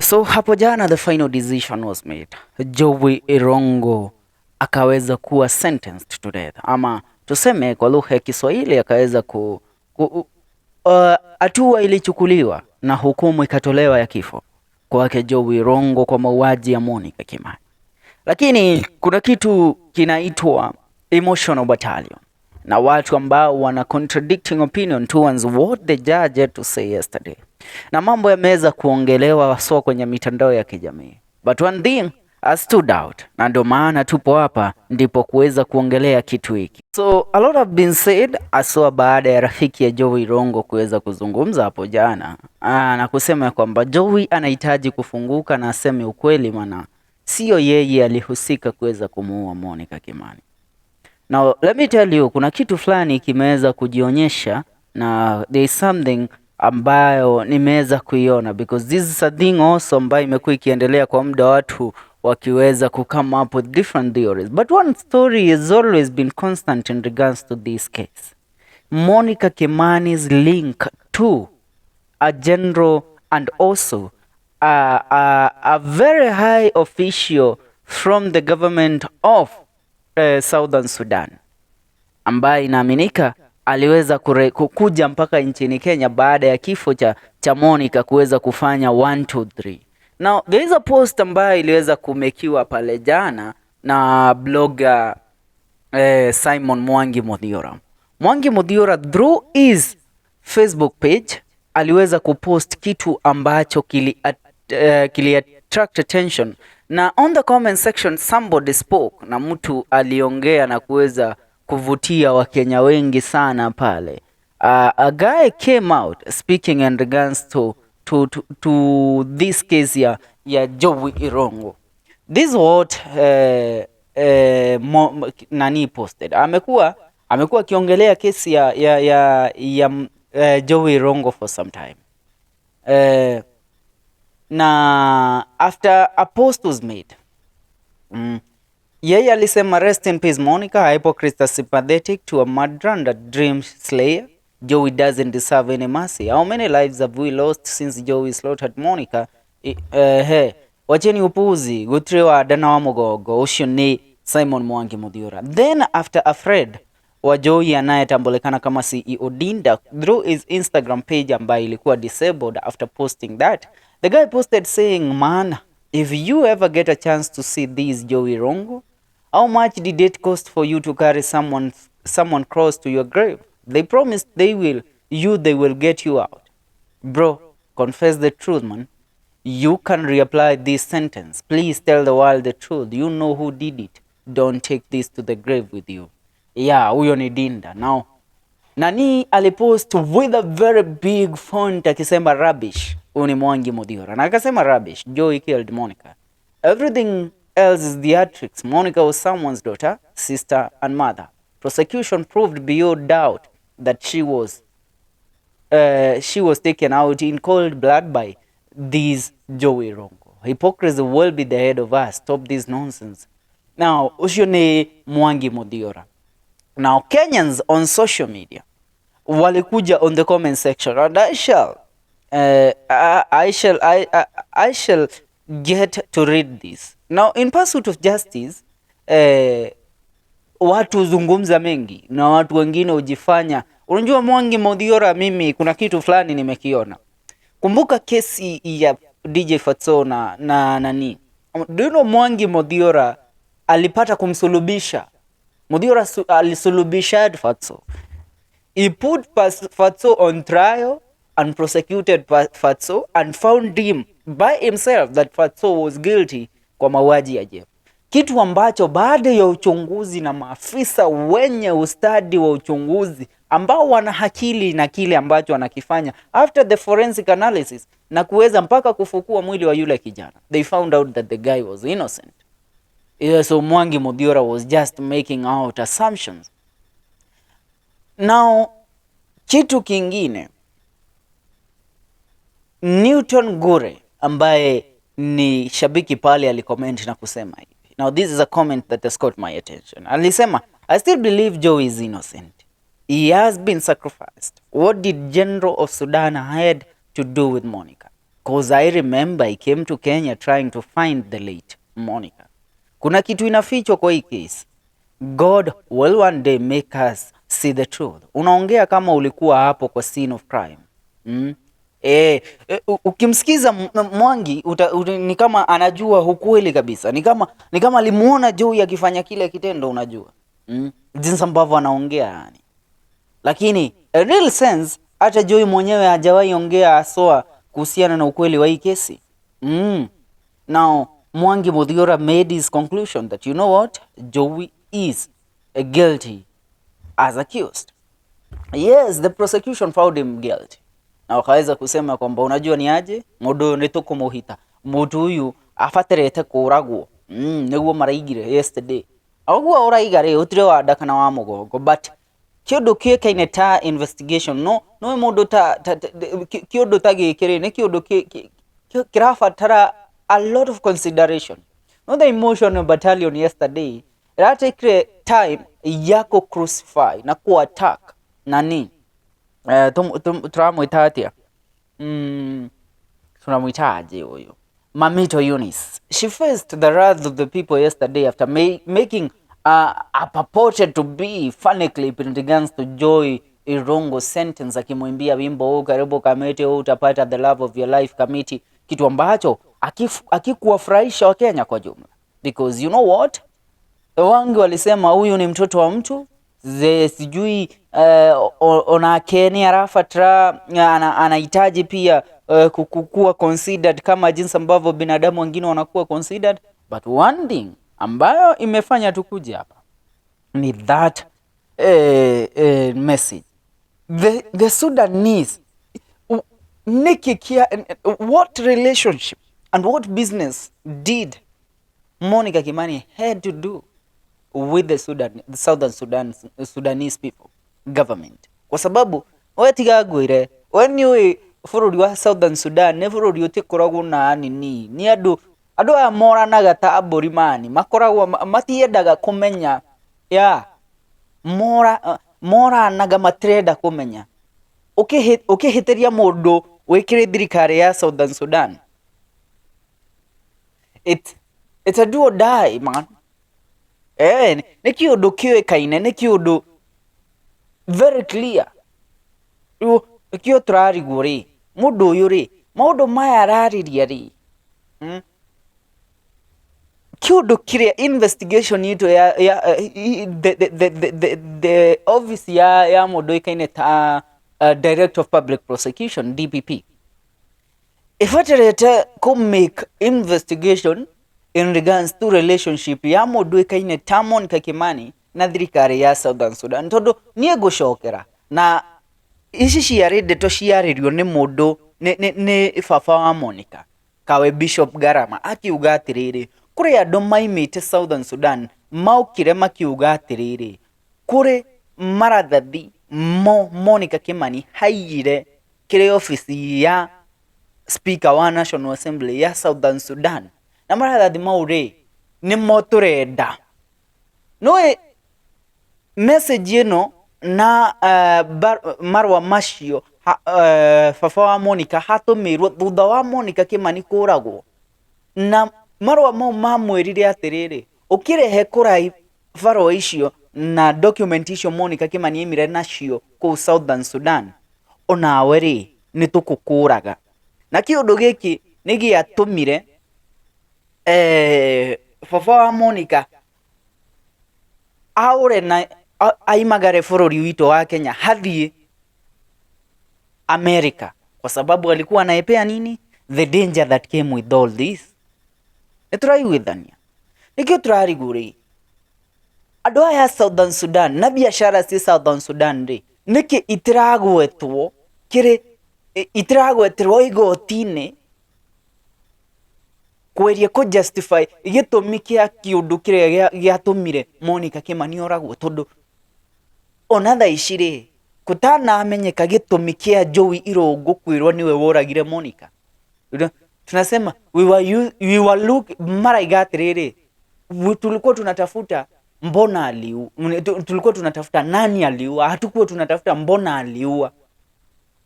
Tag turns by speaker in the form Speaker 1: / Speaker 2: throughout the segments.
Speaker 1: So hapo jana the final decision was made. Jowie Irungu akaweza kuwa sentenced to death, ama tuseme kwa lugha ya Kiswahili akaweza hatua ilichukuliwa na hukumu ikatolewa ya kifo kwake Jowie Irungu kwa mauaji ya Monica Kimani. Lakini kuna kitu kinaitwa emotional battalion na watu ambao wana contradicting opinion towards what the judge had to say yesterday, na mambo yameweza kuongelewa haswa kwenye mitandao ya kijamii, but one thing has stood out, na ndio maana tupo hapa ndipo kuweza kuongelea kitu hiki. So a lot have been said haswa baada ya rafiki ya Jowie Irungu kuweza kuzungumza hapo jana na kusema kwamba Jowie anahitaji kufunguka na aseme ukweli, maana sio yeye alihusika kuweza kumuua Monica Kimani. Now let me tell you, kuna kitu fulani kimeweza kujionyesha na there is something ambayo nimeweza kuiona, because this is a thing also ambayo imekuwa ikiendelea kwa muda, watu wakiweza come up with different theories, but one story has always been constant in regards to this case: Monica Kimani's link to a general and also a very high official from the government of Southern Sudan, ambaye inaaminika aliweza kukuja mpaka nchini Kenya baada ya kifo cha Monica kuweza kufanya 1 2 3. Now there is a post ambayo iliweza kumekiwa pale jana na blogger Simon Mwangi Muthiora. Mwangi Muthiora through his Facebook page aliweza kupost kitu ambacho kili attract attention, na on the comment section somebody spoke, na mtu aliongea na kuweza kuvutia Wakenya wengi sana pale. A guy came out speaking in regards to this case ya Jowie Irungu. This what nani posted. Amekuwa akiongelea kesi ya Jowie Irungu for some time. Na after a post was made, yeye alisema rest in peace Monica, hypocrite sympathetic to a murderer and a dream slayer. Jowie doesn't deserve any mercy. How many lives have we lost since Jowie slaughtered Monica? Wacheni upuzi gutiriwa dana wa mugogo ucio ni Simon Mwangi Muthiora. Then after a thread wa Jowie anayetambulikana kama CEO Dinda through his Instagram page ambayo ilikuwa disabled after posting that, the guy posted saying, man, if you ever get a chance to see this Jowie Irungu, how much did it cost for you to carry someone close to your grave? They promised they will get you out. Bro, confess the truth, man. You can reapply this sentence. Please tell the world the truth. You know who did it. Don't take this to the grave with you. Yeah, huyo ni Dinda. Now, nani alipost with a very big font akisema rubbish. Huyo ni Mwangi Muthiora. Na akasema rubbish. Jowie killed Monica. Everything else is theatrics. Monica was someone's daughter, sister, and mother. Prosecution proved beyond doubt that she was taken out in cold blood by this Jowie Irungu. Hypocrisy will be the head of us. Stop this nonsense. Now, ucio ni Mwangi Muthiora. Now, Kenyans on social media walikuja on the comment section, and I shall get to read this. Now, in pursuit of justice, watu zungumza mengi na watu wengine ujifanya. Unajua Mwangi Muthiora, mimi kuna kitu fulani nimekiona. Kumbuka kesi ya DJ Fatso na nani. Do you know Mwangi Muthiora alipata kumsulubisha. Muthiora alisulubisha Fatso. He put Fatso on trial and prosecuted Fatso and found him by himself that Fatso was guilty kwa mauaji ya Jeff. Kitu ambacho baada ya uchunguzi na maafisa wenye ustadi wa uchunguzi ambao wana akili na kile ambacho wanakifanya after the forensic analysis na kuweza mpaka kufukua mwili wa yule kijana, they found out that the guy was innocent. So Mwangi Muthiora was just making out assumptions. Now, kitu kingine, Newton Gure ambaye ni shabiki pale alicomment na kusema hivi. Now this is a comment that has caught my attention. Alisema, I still believe Jowie is innocent. He has been sacrificed. What did General of Sudan had to do with Monica? Cause I remember I came to Kenya trying to find the late Monica. Kuna kitu inafichwa kwa hii case. God will one day make us see the truth. Unaongea kama ulikuwa hapo kwa scene of crime. Ukimsikiza Mwangi ni kama anajua ukweli kabisa. Ni kama alimuona Jowie akifanya kile kitendo, unajua. Jinsi ambavyo anaongea yani. Lakini a real sense hata Jowie mwenyewe hajawahi ongea asoa kuhusiana na ukweli wa hii kesi. Now Mwangi Muthiora made his conclusion that, you know what, Jowie is guilty as accused. Yes, the prosecution found him guilty. Na wakaweza kusema kwamba unajua ni aje, mundu ni tukumuhita, mundu huyu afatirete kuragwo niguo maraigire yesterday. Agwo uraigare utire wa ndakana wa mugongo, but kĩũndũ kĩkaine ta investigation no mũndũ ta kĩũndũ ta gĩkĩ nĩ kĩũndũ kĩrabatara a lot of consideration. No, the emotional battalion yesterday take time ya ku crucify na ku attack nani turamwita atia tunamwitaje huyo Mamito Eunice. She faced the wrath of the people yesterday after making a purported to be funny clip in regards to Jowie Irungu sentence, akimwimbia wimbo karibu kamete utapata the love of your life committee, kitu ambacho akikuwafurahisha Wakenya kwa jumla, because you know what, wangi walisema huyu ni mtoto wa mtu sijui ona Kenya rafatra anahitaji pia kukua considered kama jinsi ambavyo binadamu wengine wanakuwa considered. But one thing ambayo imefanya tukuja hapa ni that message. The Sudanese, what relationship and what business did Monica Kimani had to do with the Southern Sudanese people government? Kwa sababu wetigagwire when you fururi wa Southern Sudan ne fururi utikoragwo na ni andu aya moranaga ta abori mani makoragwo matiendaga kumenya moranaga matrenda kumenya ukihitiria mundu wikire thirikari ya Southern Sudan. It's a do or die, man. Ni kiundu kiuikaine, ni kiundu very clear. Kio turarigwo ri mundu uyu ri maundu maya arariria ri kiundu kiria investigation yito the office ya mundu ikaine ta Director of Public Prosecution DPP ifatirete ku make investigation in regards to relationship ya mundu ikaine ta Monica Kimani na thirikari ya Southern Sudan, tondu nie gucokera na ici ciarĩndĩtwo ciarĩrio nĩ mũndũ nĩ baba wa Monica kawe Bishop Garama akiuga atĩrĩrĩ kũrĩ andũ maimĩte Southern Sudan maukire makiuga atĩrĩrĩ kũrĩ marathathi Monica Kimani haigire kĩrĩ ofisi ya Speaker wa National Assembly ya Southern Sudan na marathathi mau rĩ nĩ mo tũrenda. No message ĩno na marwa macio baba wa Monica hatumirwo thutha wa Monica Kimani kuragwo, na marwa mau mamwirire atiriri ukirehe kurai barua icio na document icio Monica Kimani imire nacio ku Southern Sudan onawe ri nitukukuraga. Na kiundu giki ni giatumire baba wa Monica aure na aimagare bururi wito wa Kenya hathie America kwa sababu alikuwa anaepea nini, the danger that came with all this. Nituraiguithania nikio turariguri andu aya Southern Sudan na biashara si Southern Sudan ri niki itiragwetwo kiri itiragweterwo igotini kweria ku justify gitumi kia kiundu kiria giatumire Monica Kimani oragwo, tondu ona tha iciri kutana amenyeka gitumi kia Jowie Irungu kwirwo niwe woragire Monica. Tunasema we were look maraiga atiriri tulikuwa tunatafuta mbona aliua, tulikuwa tunatafuta nani aliua, hatukuwa tunatafuta mbona aliua.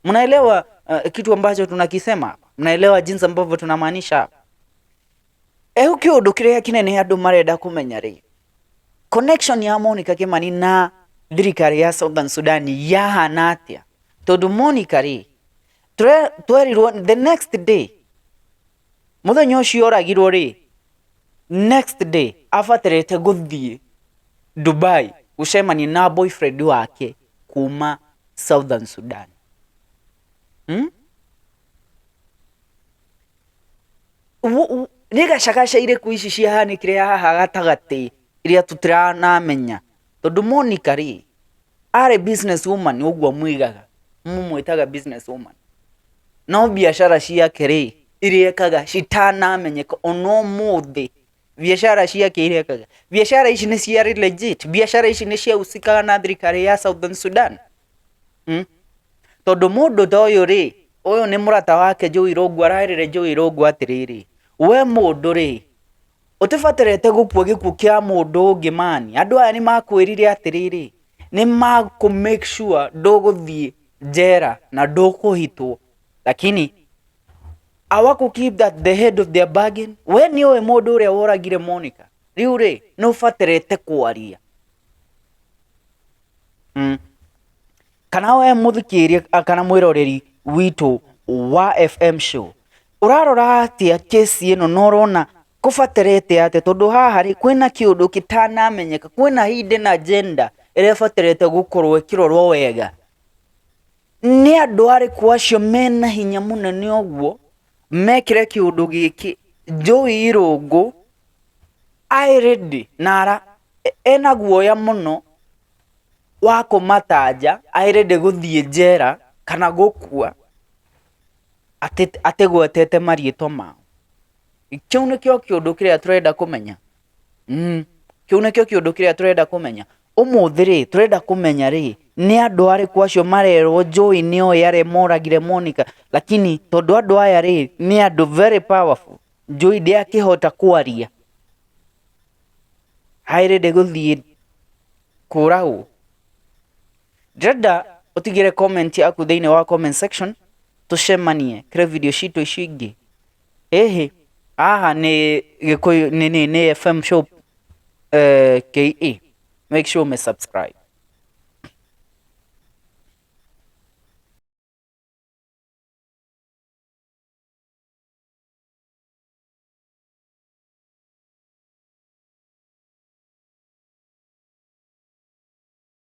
Speaker 1: Mnaelewa kitu ambacho tunakisema hapa? Mnaelewa jinsi ambavyo tunamaanisha? Kiundu kiria kinene andu marenda kumenya ri, connection ya Monica Kimani na thirikari ya Southern Sudan yahana atia? Tondu Monica ri twerirwo the next day, muthenya ucio oragirwo ri, next day abatarite guthie Dubai gucemania na boyfriend wake kuma Southern Sudan. Nĩ gacagaca irĩkũ ici ciahanĩkire haha gatagati iria tutiranamenya? Tondu Monica ri arĩ business woman ũguo mwigaga, mumwĩtaga business woman, no biashara ciake ri irekaga citanamenyeka ona ũmũthĩ. Biashara ciake irekaga, biashara ici nĩ cia legit, biashara ici nĩ ciahusikaga na thirikari ya Southern Sudan. Tondu mũndũ ta ũyũ ri, ũyũ nĩ mũrata wake Jowie Irungu, ararĩre Jowie Irungu atĩrĩrĩ, we mũndũ ri utibatarĩte gũkua gĩkuũ kĩa mũndũ ũngĩ mani. Andũ aya nĩ makwĩrire atĩrĩrĩ, nĩ makũ make sure ndũgũthiĩ njera na ndũkũhitwo, lakini awaku keep that the head of their bargain. We nĩ ũĩ mũndũ ũrĩa woragire Monica, rĩu ri nĩ ũbatarĩte kwaria. Kana we mũthikĩria kana mwĩroreri witũ wa FM show, urarora atia kesi ĩno na ũrona kubatarĩte atĩa? Tondu haha ri kwĩna kĩũndũ gĩtanamenyeka, kwĩna hidden agenda ĩrĩa ĩbatarĩte gũkorwo ĩkĩrorwo wega. Nĩ andũ arĩkũ acio mena hinya mũnene ũguo mekire kĩũndũ gĩkĩ? Jowie Irungu I ready na ena guoya mũno wa kũmatanja, I ready gũthiĩ njera kana gũkua ategwetete marĩtwa mao. Kĩu nĩkĩo kĩũndũ kĩrĩa tũrenda kũmenya. Kĩu nĩkĩo kĩũndũ kĩrĩa tũrenda kũmenya. Ũmũthĩ ri tũrenda kũmenya ri nĩ andũ arĩkũ acio marerwo Jowie nĩoĩ arĩa moragire Monica, lakini tondu andũ aya ri nĩ andũ very powerful, Jowie ndĩakĩhota kwaria, hairĩndĩ gũthiĩ kũragwo. Ndĩrenda ũtigĩre comment yaku thĩinĩ wa comment section, tucemanie kĩrĩ video citũ icio ingĩ. Haha nĩ Gikuyu nĩ FM show KE. Make sure you subscribe.